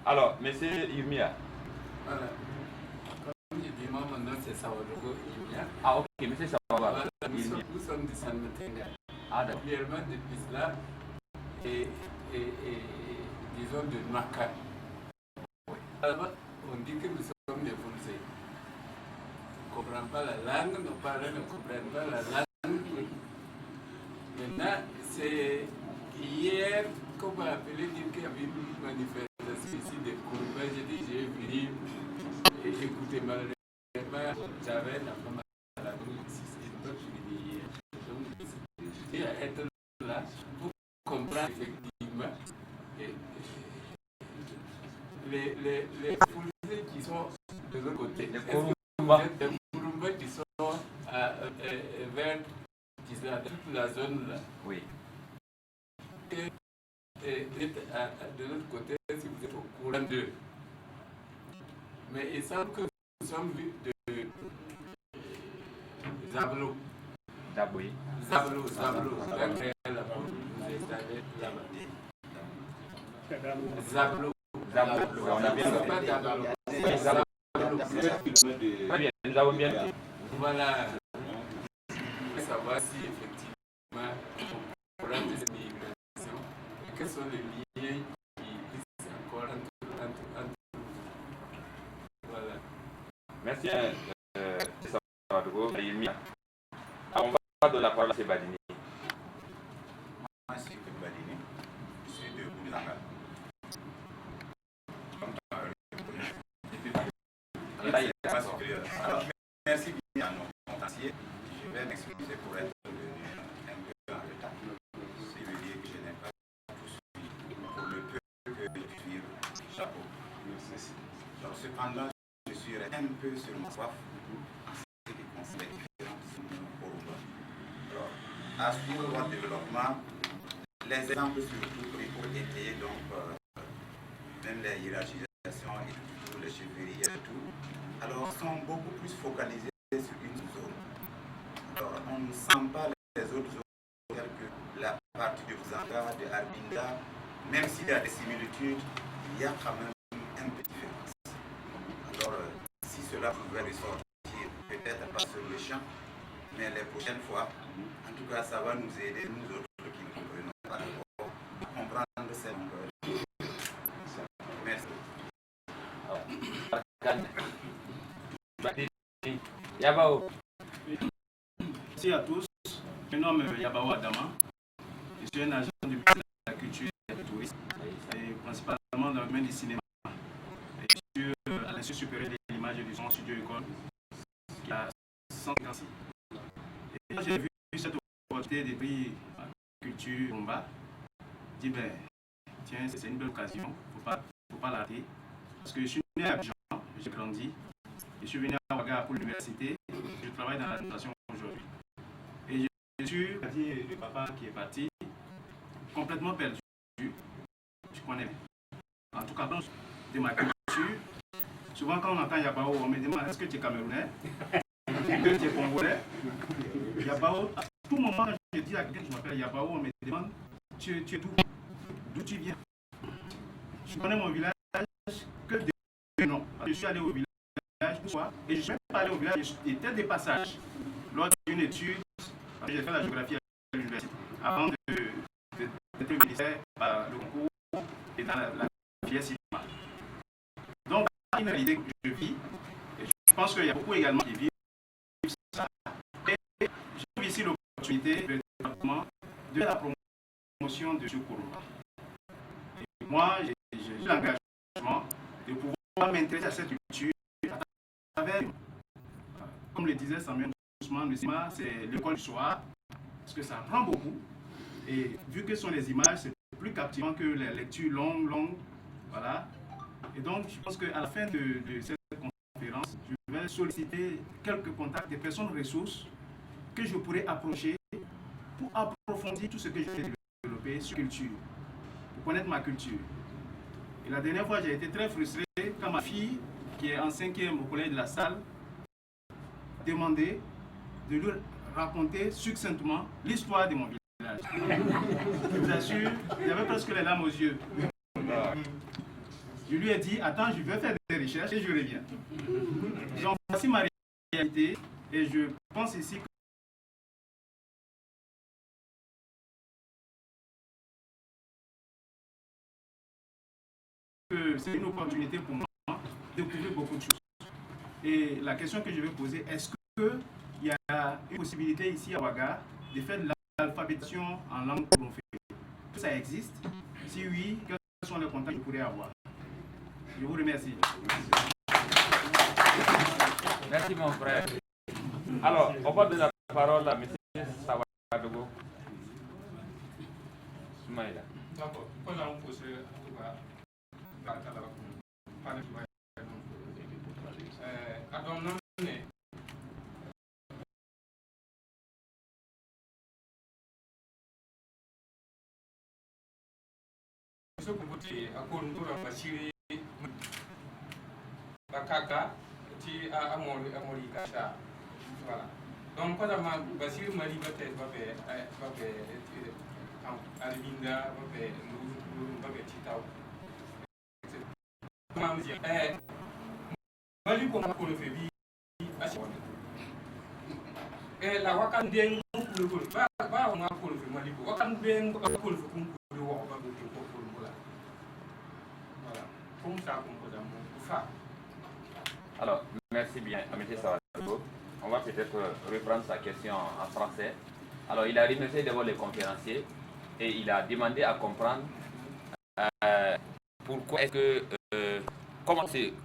Alors, monsieur Irmia. Voilà. Comme je dis, moi, mon nom c'est Sawadoko Irmia. Ah, ok, monsieur Sawadoko. Voilà, nous sommes du San Matenga. Ah, d'accord. Actuellement, depuis cela, et disons de Maka. Oui. Alors, on dit que nous sommes des Français. On ne comprend pas la langue, nos parents ne comprennent pas la langue. Maintenant, c'est hier qu'on m'a appelé dire qu'il y avait une manifestation ici de Kourouba. J'ai dit, j'ai venu et écouter malheureusement, j'avais la femme à la rue ici, c'est pas fini hier. Donc, c'est à être là pour comprendre effectivement les Foulés qui sont de l'autre côté. Les Kourouba qui sont vers toute la zone là. Oui. Et de l'autre côté, si vous êtes au courant d'eux. Mais il semble que nous sommes de Zablo. Zaboui. Zablo. Là-bas, vous installez là-bas. Zablo. On a bien pas Zablo. Très bien, nous avons bien dit. Voilà. Savoir si effectivement, pour prendre cette migration, quels sont les liens qui existent encore entre voilà. Merci, Sawadoko Irmia. On va donner la parole à Sebadini. Moi, c'est Sebadini. Je suis de Boulanga. Alors, merci bien à nos conférenciers. Je vais m'excuser pour être venu un peu en retard. C'est le dire que je n'ai pas tout suivi pour le peu que je suis chapeau. Donc, cependant, je suis un peu sur ma soif en ce qui concerne les différentes zones Kourouba. Alors, à suivre votre développement, les exemples surtout pris pour étayer donc même les hiérarchisations et tout, les chefferies et tout, alors sont beaucoup plus focalisés sur une zone. Alors on ne sent pas les autres zones telles que la partie de Buzanga, de Arbinda, même s'il y a des similitudes, il y a quand même un peu de différence. Alors si cela pouvait ressortir, peut-être pas sur le champ, mais les prochaines fois, en tout cas ça va nous aider, nous autres qui ne comprenons pas encore, à comprendre cette merci. Yabao. Merci à tous. Je me nomme Yabao Adama. Je suis un agent du ministère de la Culture et du Tourisme, et principalement dans le domaine du cinéma. Et je suis à l'Institut supérieur de l'image et du son Studio École, qui a 156. Et quand j'ai vu cette opportunité de prix culture Rumba, je dis ben, tiens, c'est une belle occasion, il ne faut pas la rater. Parce que je suis né à Abidjan, j'ai grandi. Je suis venu à Ouaga pour l'université, je travaille dans l'administration aujourd'hui. Et je suis le papa qui est parti, complètement perdu. Je connais. En tout cas, de ma culture, souvent quand on entend Yabao, on me demande est-ce que tu es camerounais? Est-ce que tu es congolais? Yabao, à tout moment, quand je dis à quelqu'un que je m'appelle Yabao, on me demande tu es d'où tu viens? Je connais mon village que de noms. Je suis allé au village une fois et je ne suis même pas allé au village, j'étais de passage lors d'une étude. J'ai fait la géographie à l'université avant d'être ministère par le concours et dans la filière cinéma. Donc, c'est une réalité que je vis et je pense qu'il y a beaucoup également qui vivent ça. Et j'ai ici l'opportunité véritablement de la promotion de ce Kourouba. Et moi, j'ai l'engagement de pouvoir m'intéresser à cette culture à travers, comme le disait Samuel Ousmane, le cinéma, c'est l'école du soir, parce que ça apprend beaucoup. Et vu que ce sont les images, c'est plus captivant que les lectures longues. Voilà. Et donc, je pense qu'à la fin de cette conférence, je vais solliciter quelques contacts des personnes ressources que je pourrais approcher pour approfondir tout ce que j'ai développé sur culture, pour connaître ma culture. Et la dernière fois, j'ai été très frustré quand ma fille, qui est en 5e au collège de la Salle, demandait de lui raconter succinctement l'histoire de mon village. Je vous assure, il y avait presque les larmes aux yeux. Je lui ai dit, attends, je vais faire des recherches et je reviens. Donc, voici ma réalité et je pense ici que c'est une opportunité pour moi de découvrir beaucoup de choses. Et la question que je vais poser, est-ce qu'il y a une possibilité ici à Ouaga de faire de l'alphabétisation en langue Koronfé? Ça existe? Si oui, quels sont les contacts que je pourrais avoir? Je vous remercie. Merci mon frère. Alors, on va donner la parole à M. Sawadogo. Soumaïla. D'accord. Quand on pose Bakaka ti amori kasa voilà donc quand on Basir Mali peut-être va Alvinda va Titao comment dire Mali comme pour le faire et la wakan den pour le ba on a pour le Mali wakan ben pour le pour le wa ba pour voilà comme ça comme ça. Alors, merci bien, M. Sawadogo. On va peut-être reprendre sa question en français. Alors, il a remercié d'abord les conférenciers et il a demandé à comprendre pourquoi est-ce que,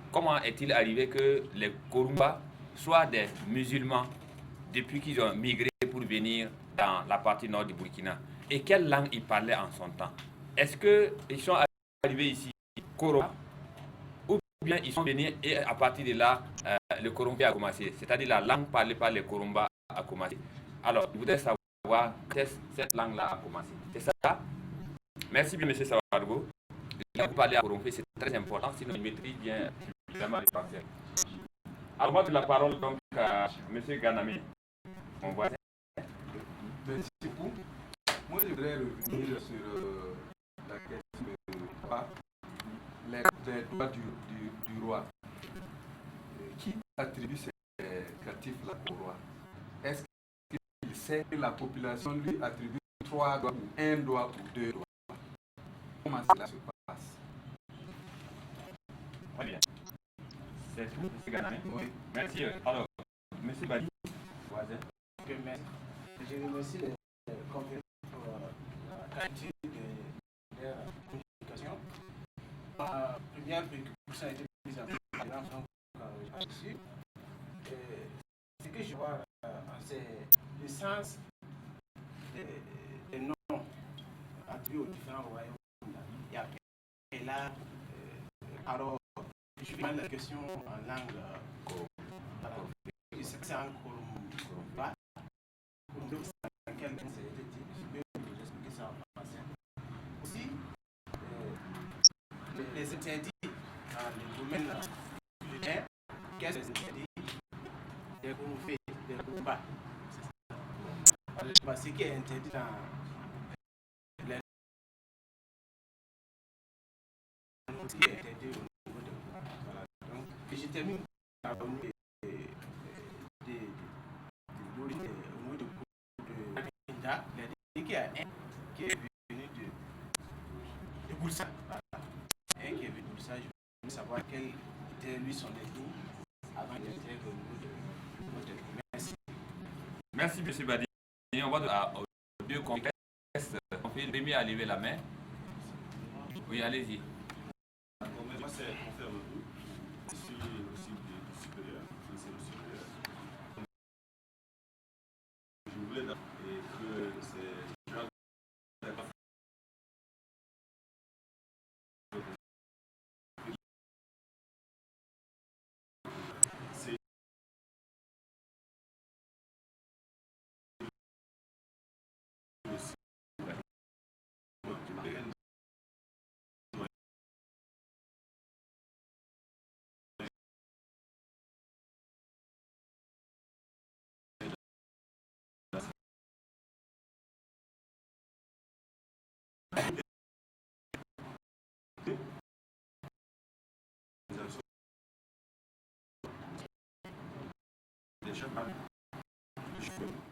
comment est-il arrivé que les Korumba soient des musulmans depuis qu'ils ont migré pour venir dans la partie nord du Burkina. Et quelle langue ils parlaient en son temps? Est-ce qu'ils sont arrivés ici Koromba ou bien ils sont venus et à partir de là, le Koromba a commencé, c'est-à-dire la langue parlée par les Koromba a commencé. Alors, je voudrais savoir qu'est-ce que cette langue-là a commencé. C'est ça? Merci bien, M. Sawadogo. Vous parlez à Koromba, c'est très important, sinon il maîtrise bien vraiment le français. Alors, moi, de la parole donc à M. Ganami, mon voisin. Merci beaucoup. Moi, je voudrais revenir sur la question des droits du roi. Qui attribue ces captifs-là au roi? Est-ce qu'il sait que la population lui attribue 3 droits, ou 1 droit, ou 2 droits? Comment cela se passe? Très bien. C'est tout, M. Ganami? Oui. Merci. Alors, M. Badi, voisin. Je remercie les conférences pour la qualité de leur communication. Ma première préoccupation a été mise en place donc ici. Ce que je vois, c'est le sens des noms attribués aux différents royaumes. Et là, alors, je vais la question en langue je sais que c'est en Koromba. Aussi, les interdits dans le domaine militaire, qu'est-ce que les interdits des Korombés, des Koromba? Ce qui est interdit dans les ce qui est interdit au niveau de voilà. Donc, je termine par au niveau qui a un qui est venu de Boursa. Un qui est venu de Boursa, je veux savoir quel était lui son ethnie avant d'être au niveau de votre ethnie. Merci. Merci, M. Badi. On va aux deux contextes. On fait le premier à lever la main. Oui, allez-y. Moi, c'est confirme-vous. Je suis aussi supérieur, officier supérieur. Je voulais que c'est des chefs,